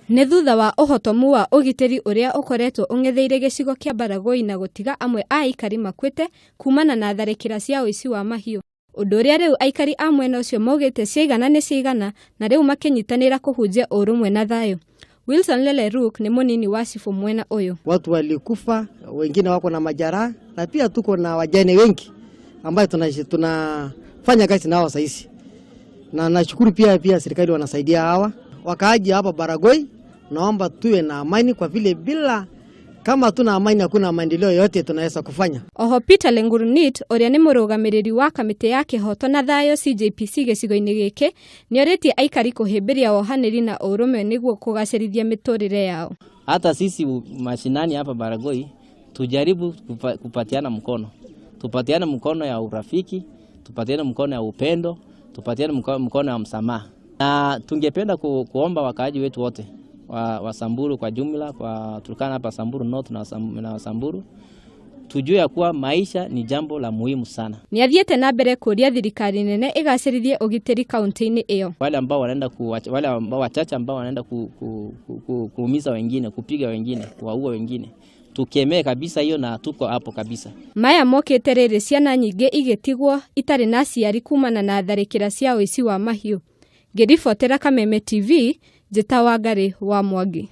Nĩ thutha wa ũhotomu wa ũgitĩri ũrĩa ũkoretwo ũng'etheire gĩcigo kĩa Baragoi na gũtiga amwe a aikari makuĩte kumana na tharĩkĩra cia ũici wa mahiũ. Ũndũ ũrĩa rĩu aikari a mwena ũcio maugĩte ciaigana nĩ ciaigana na rĩu makinyitanĩra kũhunjia ũrũmwe na thayũ. Wilson Leleruk ni munini wa chifu mwena uyu. Watu walikufa, wengine wako na majeraha na pia tuko na wajane wengi ambao tunafanya kazi nao sasa. Na nashukuru pia serikali wanasaidia hawa. Wakaaji hapa Baragoi, naomba tuwe na amani kwa vile bila kama tuna amani hakuna maendeleo yote tunaweza kufanya. Oho Peter Lengurunit uria ni murugamiriri wa kamiti ya kihoto na thayo CJPC gicigo-ini giki ni oritie aikari kuhimbiria wohaniri na urume niguo kugacirithia miturire yao. Hata sisi mashinani hapa Baragoi tujaribu kupatiana mkono. Tupatiane mkono ya urafiki, tupatiane mkono ya upendo, tupatiane mkono ya msamaha. Na tungependa kuomba wakaaji wetu wote wa Samburu kwa jumla, kwa Turkana hapa Samburu North na Samburu, tujue ya kuwa maisha ni jambo la muhimu sana. Ni athiete na mbere kuria thirikari nene igacirithie ugitiri kaunti-ini iyo. Wale ambao wachache ambao wanaenda kuumiza wengine, kupiga wengine, kuwaua wengine, tukemee kabisa hiyo na tuko hapo kabisa. Maya mokete riri ciana nyingi igitigwo itari na ciari kumana na tharikira cia uici wa mahiũ. Ngiribotera Kameme TV, Njĩta Wangari wa Mwangi.